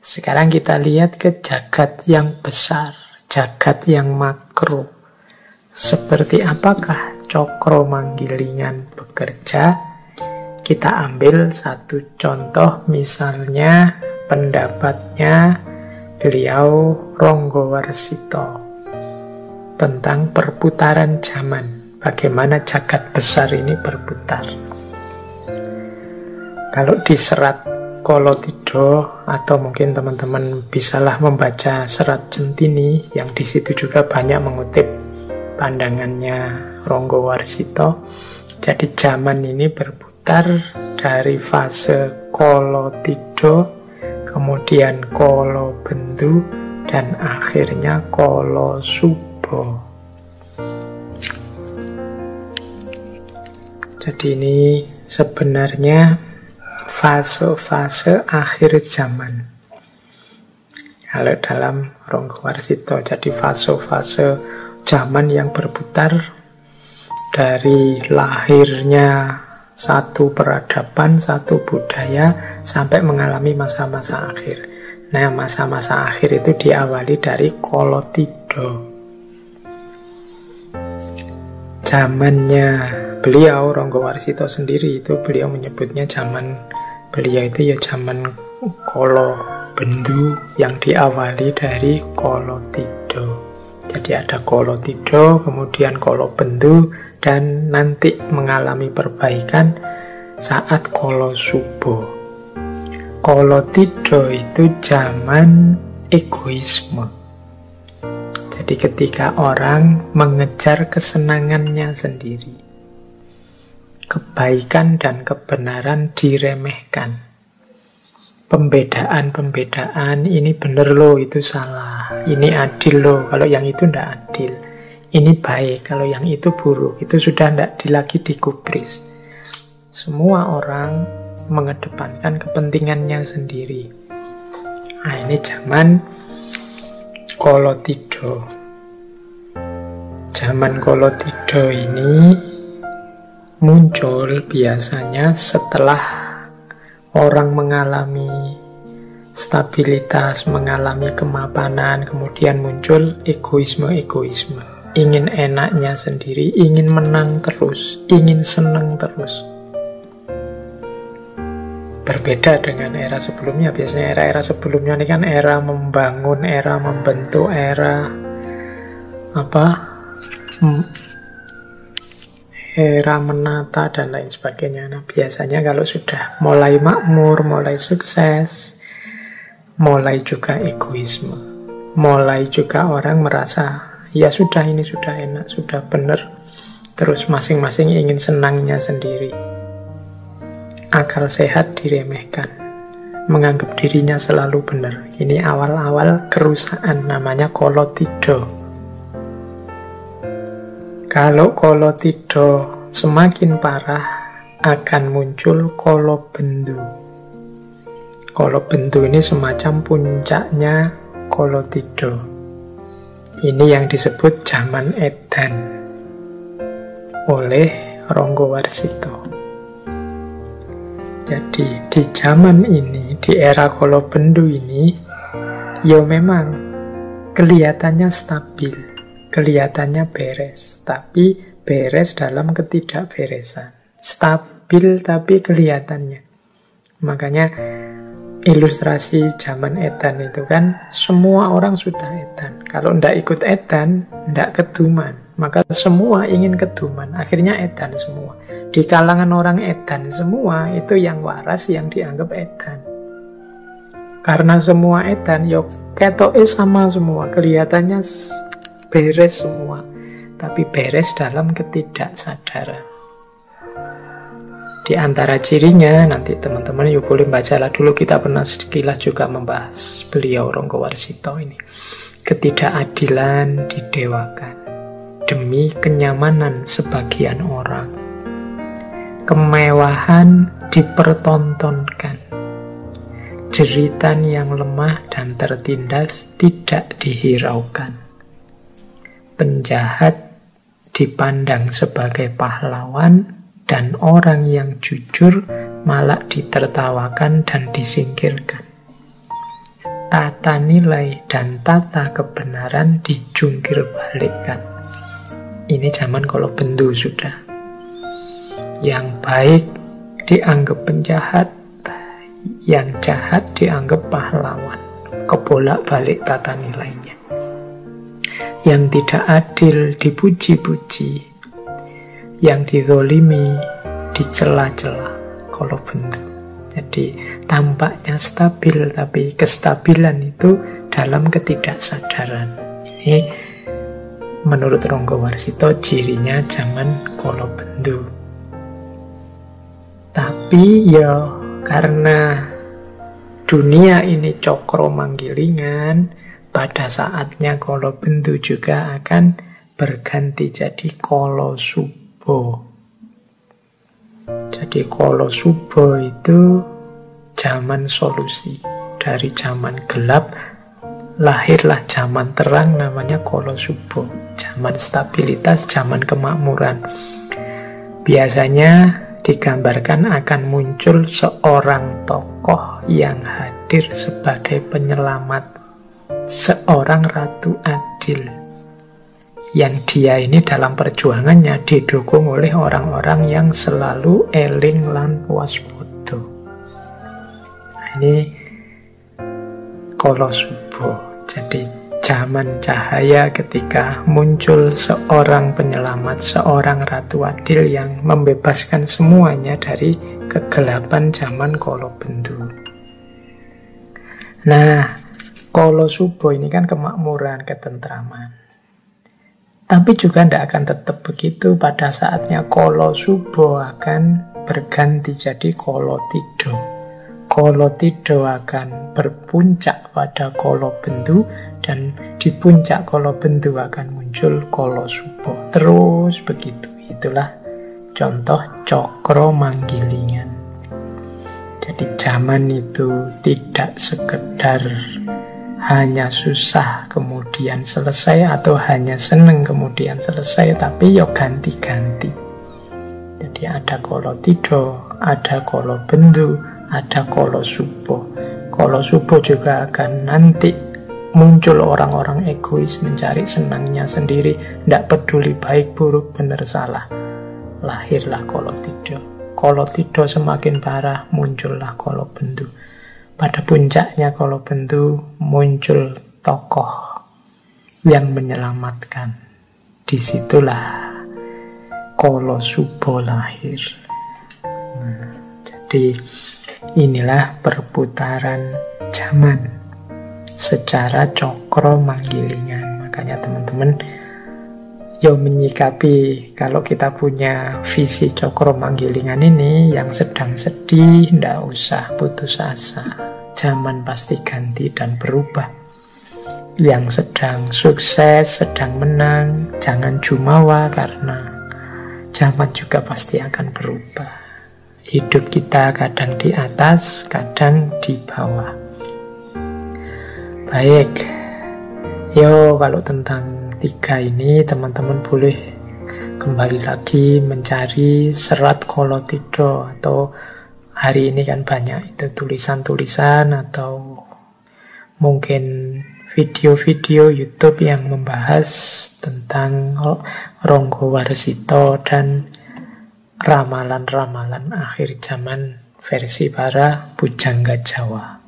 Sekarang kita lihat ke jagat yang besar, jagat yang makro. Seperti apakah cokro manggilingan bekerja? Kita ambil satu contoh, misalnya pendapatnya beliau Ronggowarsito tentang perputaran zaman. Bagaimana jagat besar ini berputar. Kalau di serat Kolotidho, atau mungkin teman-teman bisalah membaca serat Centini, yang di situ juga banyak mengutip pandangannya Ronggowarsito. Jadi zaman ini berputar dari fase Kolotidho, kemudian Kolobendu, dan akhirnya Kolosubo. Jadi ini sebenarnya fase-fase akhir zaman. Kalau dalam Ronggowarsito, jadi fase-fase zaman yang berputar dari lahirnya satu peradaban, satu budaya, sampai mengalami masa-masa akhir. Nah, masa-masa akhir itu diawali dari Kolotidho. Zamannya beliau, Ronggowarsito sendiri itu beliau menyebutnya zaman beliau itu ya zaman Kolobendu yang diawali dari Kolotidho. Jadi ada Kolotidho, kemudian Kolobendu, dan nanti mengalami perbaikan saat Kolosubo. Kolotidho itu zaman egoisme. Jadi ketika orang mengejar kesenangannya sendiri, kebaikan dan kebenaran diremehkan. Pembedaan-pembedaan, ini benar loh, itu salah. Ini adil loh, kalau yang itu tidak adil. Ini baik, kalau yang itu buruk. Itu sudah tidak lagi digubris. Semua orang mengedepankan kepentingannya sendiri. Nah, ini zaman Kolotidho. Zaman Kolotidho ini muncul biasanya setelah orang mengalami stabilitas, mengalami kemapanan, kemudian muncul egoisme-egoisme. Ingin enaknya sendiri, ingin menang terus, ingin senang terus. Berbeda dengan era sebelumnya. Biasanya era-era sebelumnya ini kan era membangun, era membentuk, era era menata dan lain sebagainya. Nah, biasanya kalau sudah mulai makmur, mulai sukses, mulai juga egoisme, mulai juga orang merasa ya sudah, ini sudah enak, sudah benar, terus masing-masing ingin senangnya sendiri. Akal sehat diremehkan, menganggap dirinya selalu benar. Ini awal-awal kerusakan, namanya Kolotidho. Kalau Kolotidho semakin parah, akan muncul Kolobendu. Kolobendu ini semacam puncaknya Kolotidho. Ini yang disebut zaman Edan oleh Ronggowarsito. Jadi di zaman ini, di era Kolobendu ini, ya memang kelihatannya stabil, kelihatannya beres, tapi beres dalam ketidakberesan. Stabil tapi kelihatannya. Makanya ilustrasi zaman Edan itu kan semua orang sudah Edan. Kalau ndak ikut Edan, ndak keduman. Maka semua ingin keduman. Akhirnya Edan semua. Di kalangan orang Edan semua, itu yang waras yang dianggap Edan. Karena semua Edan, ya ketoke sama semua. Kelihatannya beres semua. Tapi beres dalam ketidaksadaran. Di antara cirinya, nanti teman-teman yuk boleh bacalah dulu, kita pernah sekilas juga membahas beliau Ronggowarsito ini. Ketidakadilan didewakan demi kenyamanan sebagian orang. Kemewahan dipertontonkan. Jeritan yang lemah dan tertindas tidak dihiraukan. Penjahat dipandang sebagai pahlawan, dan orang yang jujur malah ditertawakan dan disingkirkan. tata nilai dan tata kebenaran dijungkir balikkan. Ini zaman kalau bendu sudah. Yang baik dianggap penjahat, yang jahat dianggap pahlawan. Kebolak-balik tata nilainya. Yang tidak adil dipuji-puji, yang dizolimi dicela-cela kalau bendu. Jadi tampaknya stabil, tapi kestabilan itu dalam ketidaksadaran. Ini menurut Ronggo Warsito cirinya zaman kala bendu. Tapi ya karena dunia ini cokro manggilingan, pada saatnya kala bendu juga akan berganti jadi kala subuh. Jadi kala subuh itu zaman solusi. Dari zaman gelap lahirlah zaman terang, namanya kala subuh. Zaman stabilitas, zaman kemakmuran. Biasanya digambarkan akan muncul seorang tokoh yang hadir sebagai penyelamat, seorang ratu adil, yang dia ini dalam perjuangannya didukung oleh orang-orang yang selalu eling lan waspada. Ini kala subuh. Jadi zaman cahaya ketika muncul seorang penyelamat, seorang ratu adil yang membebaskan semuanya dari kegelapan zaman kala bendu. Nah, kala subuh ini kan kemakmuran, ketentraman. Tapi juga tidak akan tetap begitu. Pada saatnya kala subuh akan berganti jadi kala tido. Kala tido akan berpuncak pada kala bendu, dan di puncak kala bendu akan muncul kala subuh. Terus begitu. Itulah contoh cokro manggilingan. Jadi zaman itu tidak sekedar hanya susah kemudian selesai, atau hanya seneng kemudian selesai, tapi ya ganti-ganti. Jadi ada kala tido, ada kala bendu, ada kala subuh. Kala subuh juga akan nanti muncul orang-orang egois mencari senangnya sendiri, tidak peduli baik buruk benar salah. Lahirlah kala tido. Kala tido semakin parah, muncullah kala bendu. Pada puncaknya kala bendu muncul tokoh yang menyelamatkan. Disitulah kala subuh lahir. Jadi inilah perputaran zaman secara cokro manggilingan. Makanya teman-teman menyikapi kalau kita punya visi cokro manggilingan ini, yang sedang sedih tidak usah putus asa. Zaman pasti ganti dan berubah. Yang sedang sukses, sedang menang, jangan jumawa, karena zaman juga pasti akan berubah. Hidup kita kadang di atas, kadang di bawah. Baik, kalau tentang 3 ini teman-teman boleh kembali lagi mencari serat kala tido, atau hari ini kan banyak itu tulisan-tulisan atau mungkin video-video YouTube yang membahas tentang Ronggo Warsito dan ramalan-ramalan akhir zaman versi para pujangga Jawa.